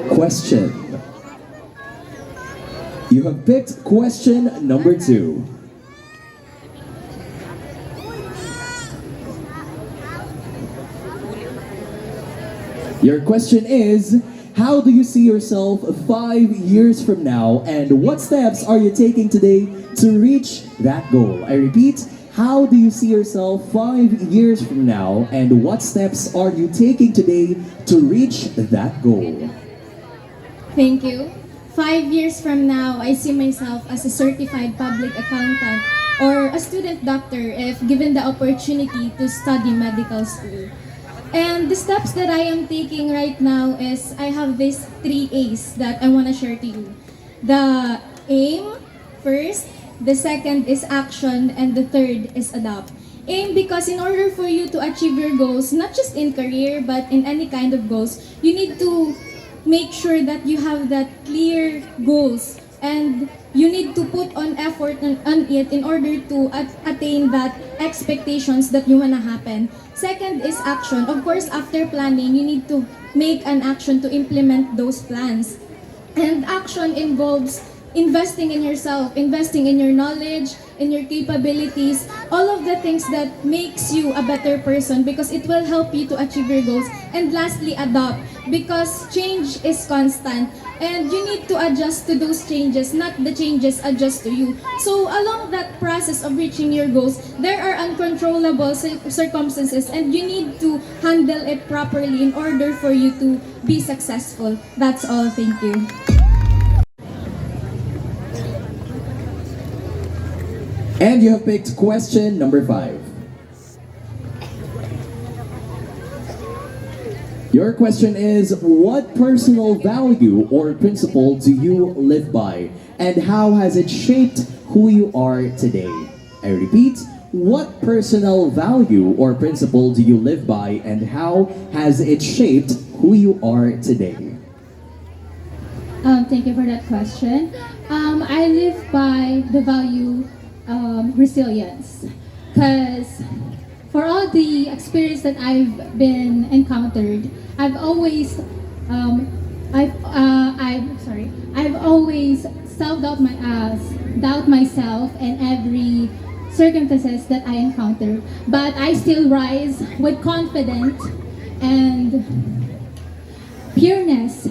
Question. You have picked question number 2. Your question is, how do you see yourself 5 years from now, and what steps are you taking today to reach that goal? I repeat, how do you see yourself 5 years from now, and what steps are you taking today to reach that goal? Thank you. 5 years from now, I see myself as a certified public accountant or a student doctor if given the opportunity to study medical school. And the steps that I am taking right now is I have these 3 A's that I want to share to you. The aim first, the second is action, and the third is adopt. Aim because in order for you to achieve your goals, not just in career but in any kind of goals, you need to make sure that you have that clear goals and you need to put on effort on it in order to attain that expectations that you want to happen. Second is action. Of course, after planning, you need to make an action to implement those plans. And action involves investing in yourself, investing in your knowledge, in your capabilities, all of the things that makes you a better person because it will help you to achieve your goals. And lastly, adopt because change is constant and you need to adjust to those changes, not the changes adjust to you. So along that process of reaching your goals, there are uncontrollable circumstances and you need to handle it properly in order for you to be successful. That's all. Thank you. And you have picked question number 5. Your question is, what personal value or principle do you live by, and how has it shaped who you are today? I repeat, what personal value or principle do you live by, and how has it shaped who you are today? Thank you for that question. I live by the value resilience, because for all the experience that I've been encountered, I've always I've always doubt myself in every circumstances that I encounter, but I still rise with confidence and pureness,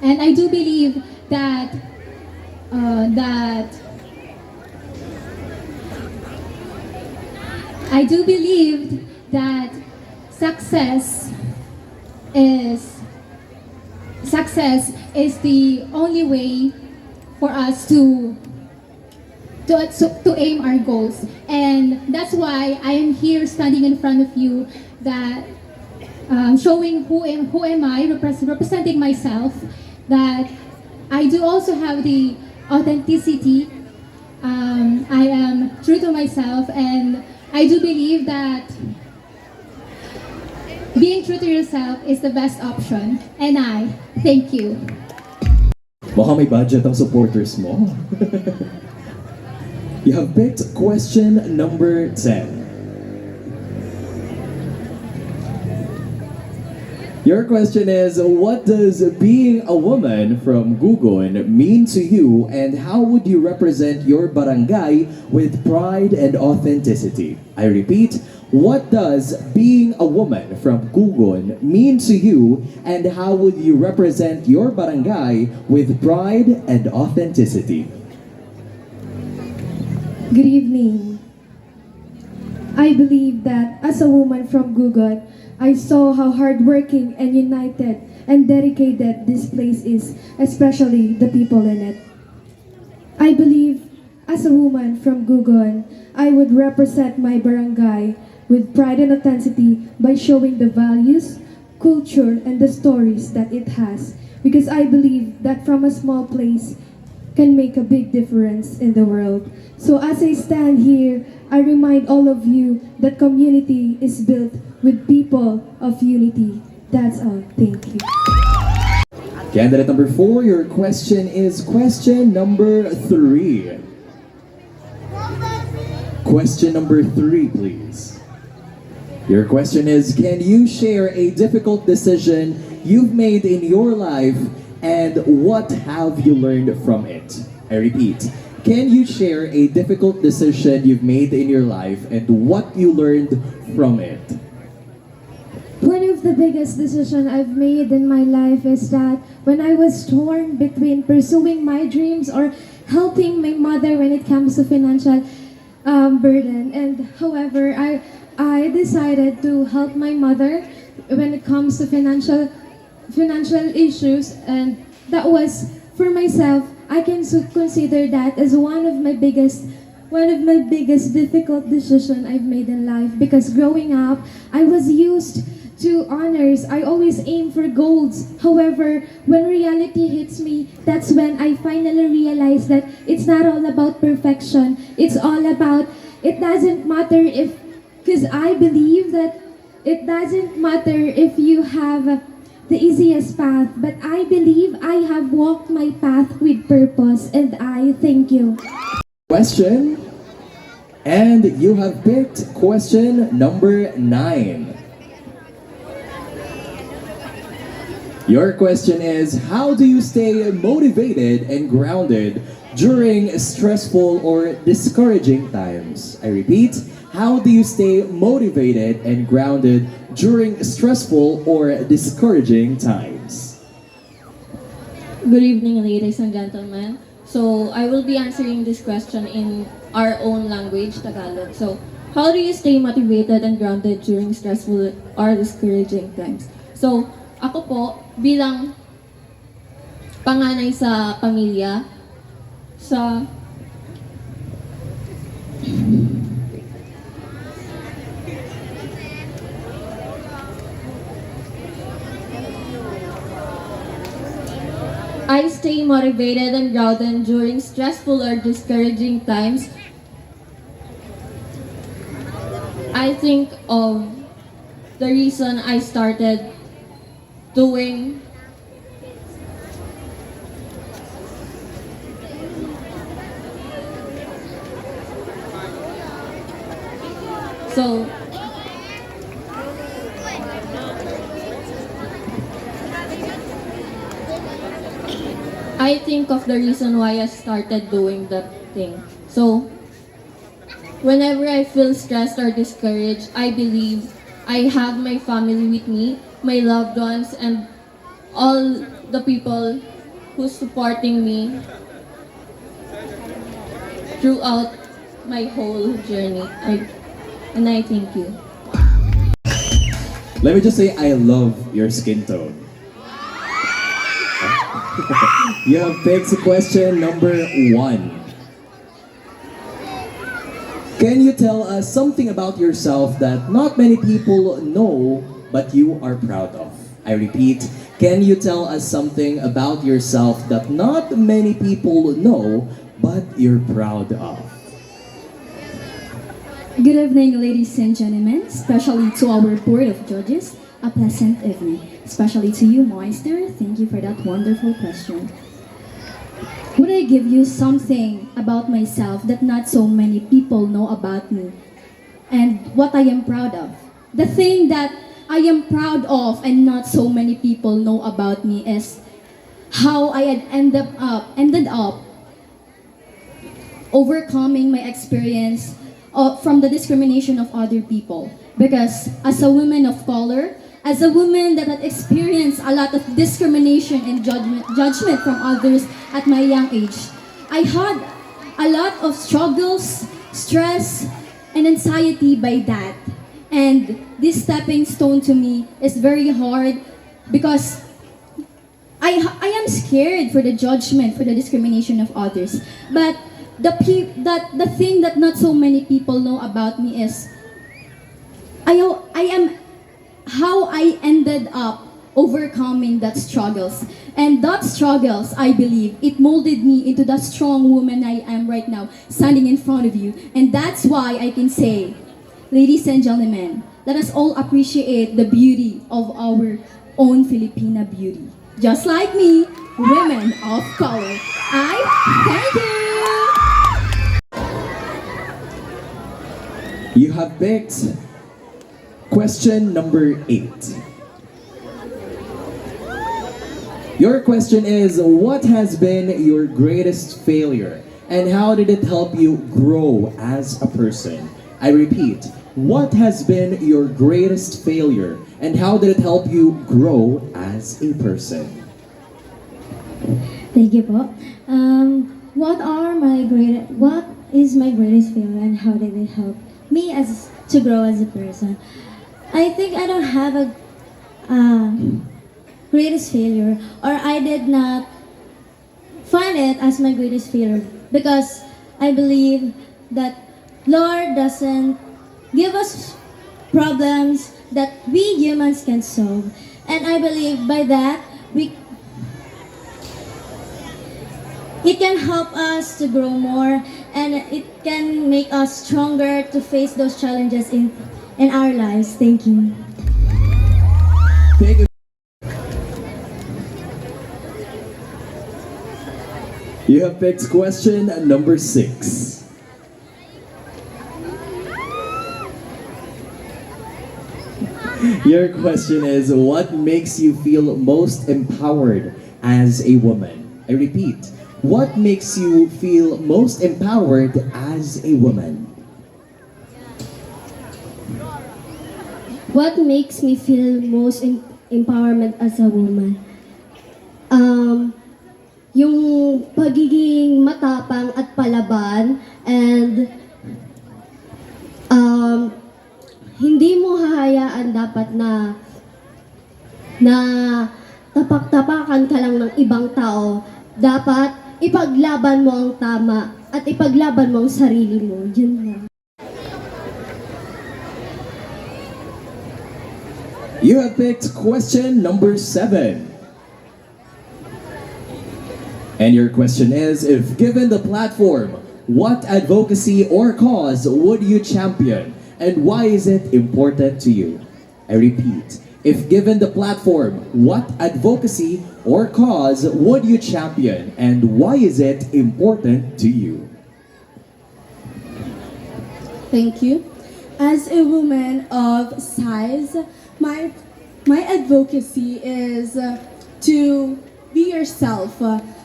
and I do believe that I do believe that success is the only way for us to aim our goals, and that's why I am here standing in front of you, that showing who am I, representing myself, that I do also have the authenticity. I am true to myself, and I do believe that being true to yourself is the best option. And I thank you. Baka may budget ang supporters mo. You have picked question number 10. Your question is, what does being a woman from Gogon mean to you, and how would you represent your barangay with pride and authenticity? I repeat, what does being a woman from Gogon mean to you, and how would you represent your barangay with pride and authenticity? Good evening. I believe that as a woman from Gogon, I saw how hardworking and united and dedicated this place is, especially the people in it. I believe as a woman from Gogon, I would represent my barangay with pride and authenticity by showing the values, culture, and the stories that it has. Because I believe that from a small place can make a big difference in the world. So as I stand here, I remind all of you that community is built with people of unity. That's all. Thank you. Candidate number 4, your question is question number 3. Question number 3, please. Your question is, can you share a difficult decision you've made in your life and what have you learned from it? I repeat, can you share a difficult decision you've made in your life and what you learned from it? One of the biggest decisions I've made in my life is that when I was torn between pursuing my dreams or helping my mother when it comes to financial burden. And however, I decided to help my mother when it comes to financial issues, and that was for myself. I can consider that as one of my biggest difficult decision I've made in life, because growing up I was used to honors. I always aim for golds. However, when reality hits me, that's when I finally realized that it's not all about perfection. It's all about, it doesn't matter if, because I believe that it doesn't matter if you have the easiest path, but I believe I have walked my path with purpose, and I thank you. Question, and you have picked question number 9. Your question is, how do you stay motivated and grounded during stressful or discouraging times? I repeat, how do you stay motivated and grounded during stressful or discouraging times? Good evening, ladies and gentlemen. So, I will be answering this question in our own language, Tagalog. So, how do you stay motivated and grounded during stressful or discouraging times? So, ako po, bilang panganay sa pamilya, I stay motivated and grounded during stressful or discouraging times. I think of the reason I started doing so I think of the reason why I started doing that thing. So whenever I feel stressed or discouraged, I believe I have my family with me, my loved ones, and all the people who's supporting me throughout my whole journey. And I thank you. Let me just say, I love your skin tone. You have picked question number 1. Can you tell us something about yourself that not many people know but you are proud of? I repeat, can you tell us something about yourself that not many people know but you're proud of? Good evening, ladies and gentlemen, especially to our board of judges. A pleasant evening, especially to you, Moister. Thank you for that wonderful question. Would I give you something about myself that not so many people know about me and what I am proud of? The thing that I am proud of and not so many people know about me is how I had ended up overcoming my experience from the discrimination of other people. Because as a woman of color, as a woman that had experienced a lot of discrimination and judgment from others at my young age, I had a lot of struggles, stress, and anxiety by that. And this stepping stone to me is very hard because I am scared for the judgment, for the discrimination of others. But the thing that not so many people know about me is I am how I ended up overcoming that struggles. And that struggles, I believe, it molded me into the strong woman I am right now, standing in front of you. And that's why I can say, ladies and gentlemen, let us all appreciate the beauty of our own Filipina beauty. Just like me, women of color. I thank you! You have picked Question number 8. Your question is, what has been your greatest failure and how did it help you grow as a person? I repeat, what has been your greatest failure and how did it help you grow as a person? Thank you po. What is my greatest failure and how did it help me as to grow as a person? I think I don't have a greatest failure, or I did not find it as my greatest failure because I believe that Lord doesn't give us problems that we humans can solve, and I believe by that it can help us to grow more and it can make us stronger to face those challenges in our lives. Thank you. Thank you. You have picked question number 6. Your question is, what makes you feel most empowered as a woman? I repeat, what makes you feel most empowered as a woman? What makes me feel most empowerment as a woman? Yung pagiging matapang at palaban and hindi mo hahayaan dapat na tapak-tapakan ka lang ng ibang tao. Dapat ipaglaban mo ang tama at ipaglaban mo ang sarili mo. Yun lang. You have picked question number 7. And your question is, if given the platform, what advocacy or cause would you champion? And why is it important to you? I repeat, if given the platform, what advocacy or cause would you champion? And why is it important to you? Thank you. As a woman of size, my advocacy is to be yourself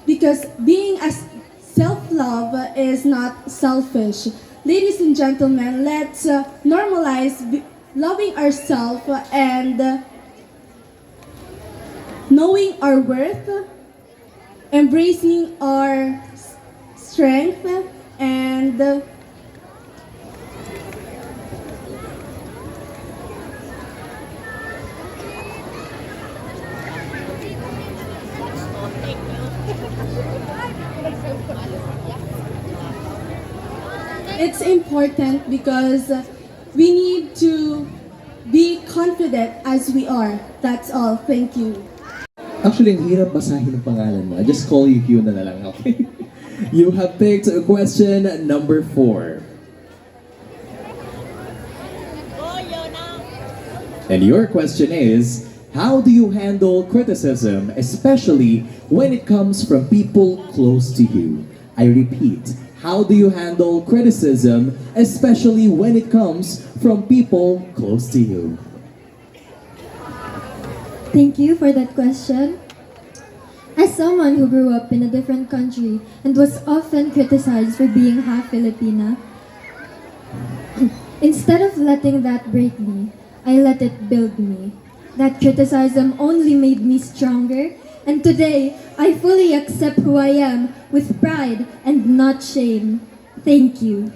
because being a self-love is not selfish. Ladies and gentlemen, let's normalize loving ourselves and knowing our worth, embracing our strength, and it's important because we need to be confident as we are. That's all. Thank you. Actually, ang hirap basahin ng pangalan mo. I just call you Hugh na lang, okay? You have picked question number 4. And your question is, how do you handle criticism, especially when it comes from people close to you? I repeat, how do you handle criticism, especially when it comes from people close to you? Thank you for that question. As someone who grew up in a different country and was often criticized for being half Filipina, instead of letting that break me, I let it build me. That criticism only made me stronger, and today I fully accept who I am with pride and not shame. Thank you.